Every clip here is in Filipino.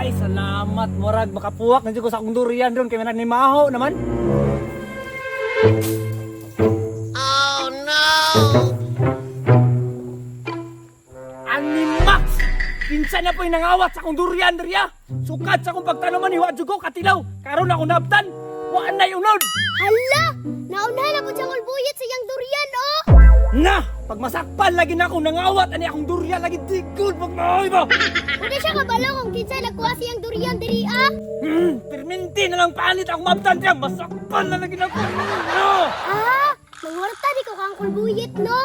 Ay, salamat murag makapuwak na ko sa akong durian doon kay mananimaho naman. Oh no! Ani Max! Kinsa na po'y nangawat sa akong durian diriya. Sukat sa akong pagtanaman ni Wajugo katilaw. Karon ako nabtan. Wa na unod. Hala! Naunahan na po siyang ulbuyit sa iyang durian, oh! Na! Pag masakpan lagi na akong nangawat ani akong durian lagi tigod pag maoy ba. Pwede siya kabalo kung kinsa nagkuha siyang durian diri, ah! Perminti na lang panit akong mabtan diya. Masakpan na lagi na ako. No! Ah! Mangwarta di ko kang ulbuyit, no?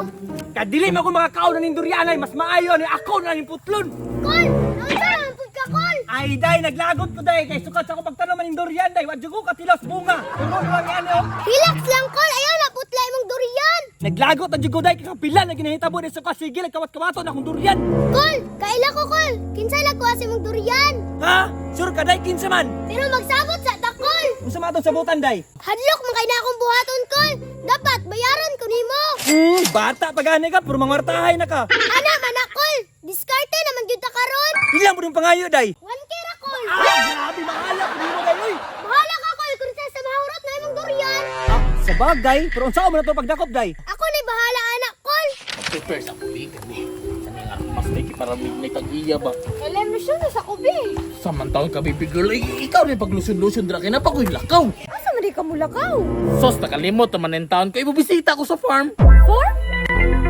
Kadili mo ako makakaon na ning durian ay mas maayo ni ako na ning putlon. Kol! Nausa naman po ka, Kol! Ay, day, naglagot ko, day. Kay sukat sa akong pagtanaman ng durian, day. Wajugo katilaw sa bunga. Tulong lang yan, oh. Relax lang, Kol! Ayaw na putla imong durian! Naglagot na jugo, day. Kakapila na ginahitabo din sukat. Sige, nagkawat-kawato na akong durian. Kol! Kaila ko, Kol! Kinsa nagkuha sa imong durian? Ha? Sure ka, day, kinsa man. Pero magsabot sa takol! Kung sa matong sabutan, day. Hadlok man kay na akong buhaton, Kol! Dapat bayaran ko nimo! Bata pa gani ka, puro mangwartahay na ka. Ana man na, Kol! Diskarte naman gyud ta karon! Ilang mo rin pangayo, day. 1K ra, Kol! Grabe, mahala. Puro mo, day, uy. Bahala ka, Kol! Kung sa mahurot na imong durian! Sa bagay, pero unsa mo na to pagdakop, day. Ako na'y bahala, anak, Kol! Prepare sa kuligan eh. Sa nga mas may kiparamig na tag-iya ba? Alam mo siya na sa kubi! Samantaon ka baby girl, ay ikaw rin paglusun-lusun dra kay napakoy lakaw. Asa man di ka mulakaw? Sos, nakalimot naman ng taon ko, ibubisita ko sa farm. Farm?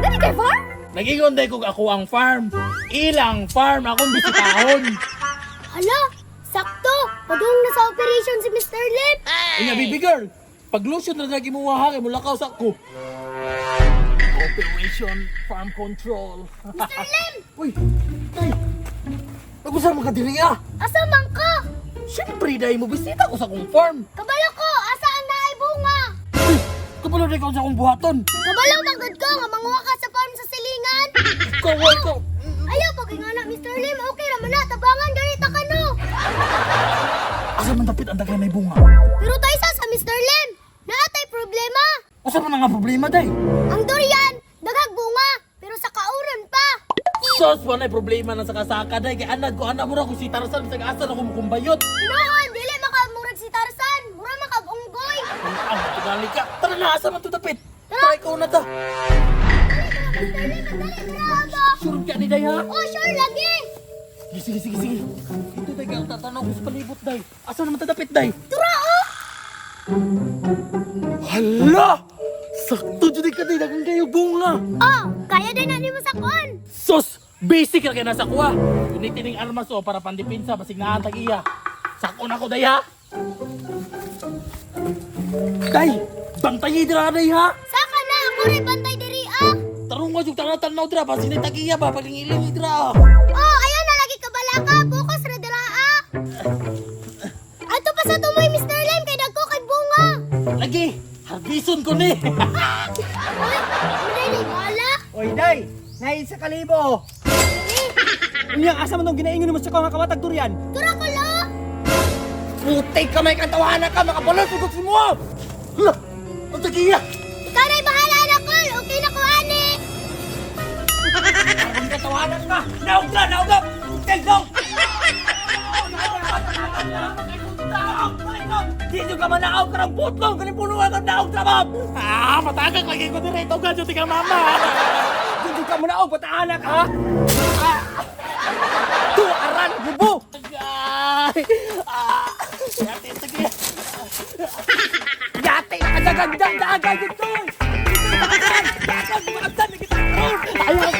Dali kay farm? Nagigonday ko ako ang farm. Ilang farm akong bisitahon. Hala! Sakto! Padung na sa operation si Mr. Lip! Inya baby girl, paglusun na lagi mo wahang, mulakaw sa ko. Operation Farm Control. Mr. Lim! Uy, tay! Nag-usap mo ka diri ah! Asa man ka? Siyempre, dahil mo bisita ko sa akong farm. Kabalo ko! Asa ang naay bunga? Uy, kapalo na ikaw sa akong buhaton. Kabalaw manggod ko nga manguha ka sa farm sa silingan! Ikaw. Ayaw pag nga na, Mr. Lim! Okay raman na! Tabangan ganita ka no! Asa man dapit ang dagay na bunga? Pero tayo sa Mr. Lim! Naatay problema! Asa man nga problema, day? Ang durian! Dagag bunga! Pero sa kauran pa! Sos, wala problema na sa kasaka, day. Kaya anad ko, anak mo na kung si Tarzan sa asa na kumukumbayot. Inoon! Dili makamurag si Tarzan! Mura makabunggoy! Ang tugali ka. Tara na, asa man to dapit? Tara, ikaw na ta. Mr. Lim! Dali! Bravo! Sure ka ni day, ha? Oh, sure lagi! Sige. Ito, day, kaya tatanaw ko sa palibot, day. Asa naman tadapit, day? Tura oh! Hala! Sakto dyan ka, day. Dagang kayo bunga. Oh! Kaya din na ni mo sa kon! Sos! Basic ka kaya nasa kuha. Unitin ng armas o para pandipinsa. Basig na atag iya. Sakon ako, day, ha? Day! Bantayi dira, day, ha? Saka na! Ako rin bantay diri ah! Tarong mo yung tanaw dira. Basig na tag-iya ba? Palingiling dira. Oh! Ayaw na lagi kabala ka! Bukas ra dira ah! Ato pa sa tumoy Mr. Lim! Kay dagko kay bunga! Lagi! Harbison ko ni! Uy! Muna ni bala! Oy, day. Nay sa kalibo. Unyang asa man tong ginaingon mo sa mga kawatag durian. Tura ko lo! Putik ka may katawanan ka, makapulot sugot mo! Hala! Ang tag-iya! Ikaw na'y bahala na kol! Okay na ko ani! Ang katawanan ka! Naugla! Tell dong! Dito ka manaaw ka ng putlong! Kalipunuan ka naog trabab! Matagag lagi ko din ito gadyo tika mama! Dito ka manaaw, pataanak ha! Tuaran, bubo! Agay! Yate, tag-iya! Yate, nakadagagdag na agad ito! Dito ka manaaw! Dagag, makagdan na kita! Ayaw